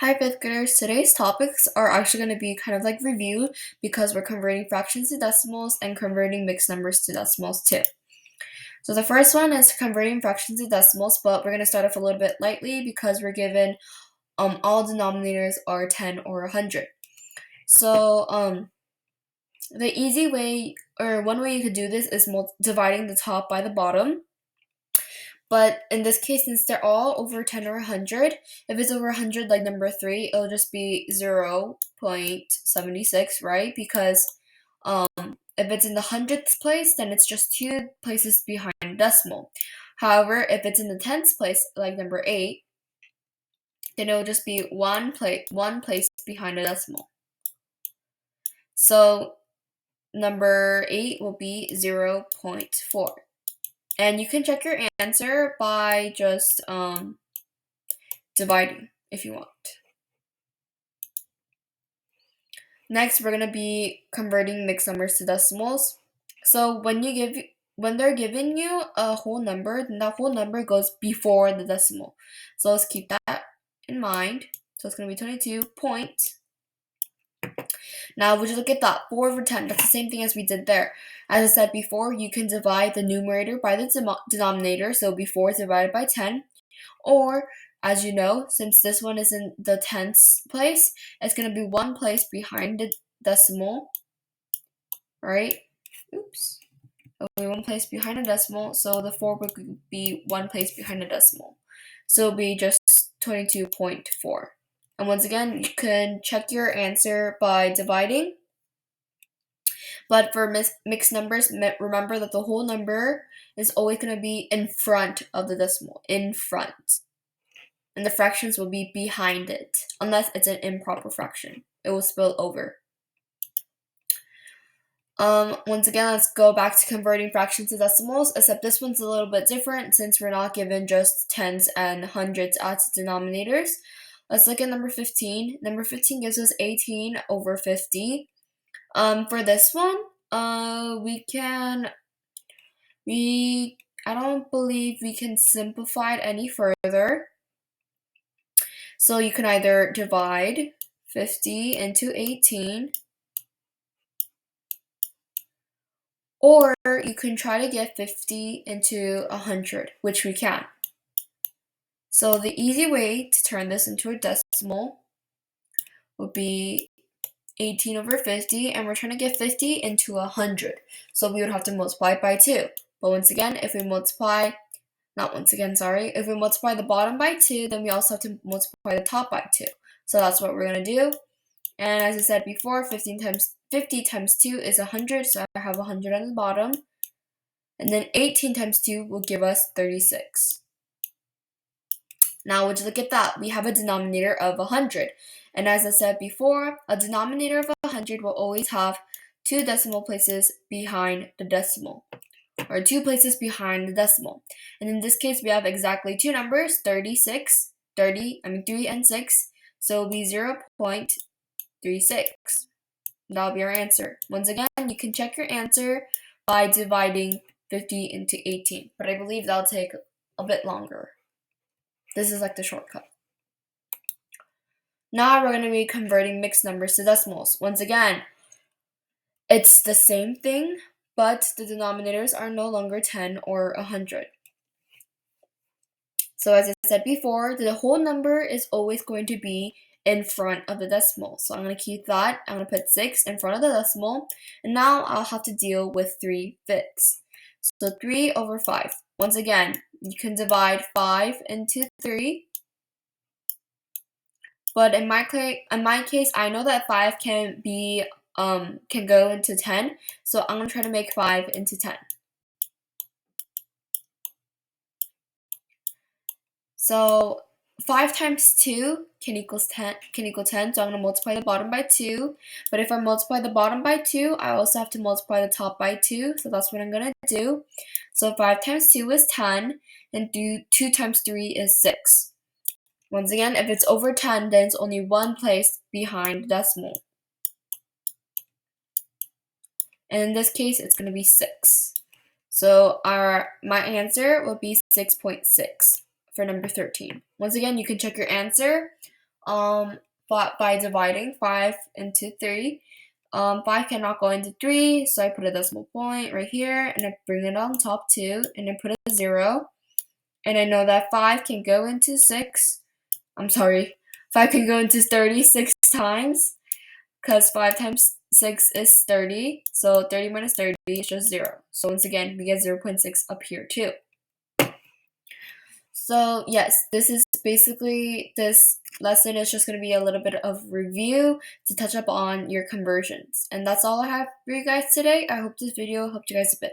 Hi, fifth graders. Today's topics are actually going to be kind of like reviewed because we're converting fractions to decimals and converting mixed numbers to decimals too. So the first one is converting fractions to decimals, but we're going to start off a little bit lightly because we're given all denominators are 10 or 100. So the easy way, or one way you could do this is dividing the top by the bottom. But in this case, since they're all over 10 or 100, if it's over 100, like number 3, it'll just be 0.76, right? Because if it's in the hundredths place, then it's just 2 places behind the decimal. However, if it's in the tenths place, like number 8, then it'll just be one place behind the decimal. So number 8 will be 0.4. And you can check your answer by just dividing if you want. Next, we're going to be converting mixed numbers to decimals. So when they're giving you a whole number, then that whole number goes before the decimal. So let's keep that in mind. So it's going to be 22 point. Now, would you look at that? 4 over 10, that's the same thing as we did there. As I said before, you can divide the numerator by the denominator, so before is divided by 10. Or, as you know, since this one is in the tenths place, it's going to be one place behind the decimal, right? Oops. It'll be one place behind the decimal, so the 4 would be one place behind the decimal. So it'll be just 22.4. And once again, you can check your answer by dividing. But for mixed numbers, remember that the whole number is always going to be in front of the decimal, in front. And the fractions will be behind it, unless it's an improper fraction. It will spill over. Once again, let's go back to converting fractions to decimals, except this one's a little bit different since we're not given just tens and hundreds as denominators. Let's look at number 15. Number 15 gives us 18 over 50. For this one, I don't believe we can simplify it any further. So you can either divide 50 into 18, or you can try to get 50 into 100, which we can. So the easy way to turn this into a decimal would be 18 over 50, and we're trying to get 50 into 100. So we would have to multiply it by 2. But once again, if we multiply the bottom by 2, then we also have to multiply the top by 2. So that's what we're going to do. And as I said before, 50 times 2 is 100, so I have 100 on the bottom. And then 18 times 2 will give us 36. Now, would you look at that? We have a denominator of 100. And as I said before, a denominator of 100 will always have 2 decimal places behind the decimal. Or 2 places behind the decimal. And in this case, we have exactly 2 numbers, 3 and 6. So it'll be 0.36. That'll be our answer. Once again, you can check your answer by dividing 50 into 18. But I believe that'll take a bit longer. This is like the shortcut. Now we're going to be converting mixed numbers to decimals. Once again, it's the same thing, but the denominators are no longer 10 or 100. So as I said before, the whole number is always going to be in front of the decimal. So I'm going to keep that. I'm going to put 6 in front of the decimal. And now I'll have to deal with 3/5. So 3 over 5. Once again, you can divide 5 into 3. But in my case, I know that 5 can go into 10. So I'm going to try to make 5 into 10. So 5 times 2 can equal 10, so I'm going to multiply the bottom by 2. But if I multiply the bottom by 2, I also have to multiply the top by 2, so that's what I'm going to do. So 5 times 2 is 10, and 2 times 3 is 6. Once again, if it's over 10, then it's only one place behind the decimal. And in this case, it's going to be 6. So my answer will be 6.6 for number 13. Once again, you can check your answer by dividing 5 into 3. 5 cannot go into 3, so I put a decimal point right here, and I bring it on top too, and I put a 0. And I know that 5 can go into 5 can go into 36 times, because 5 times 6 is 30, so 30 minus 30 is just 0. So once again, we get 0.6 up here too. So yes, this lesson is just going to be a little bit of review to touch up on your conversions. And that's all I have for you guys today. I hope this video helped you guys a bit.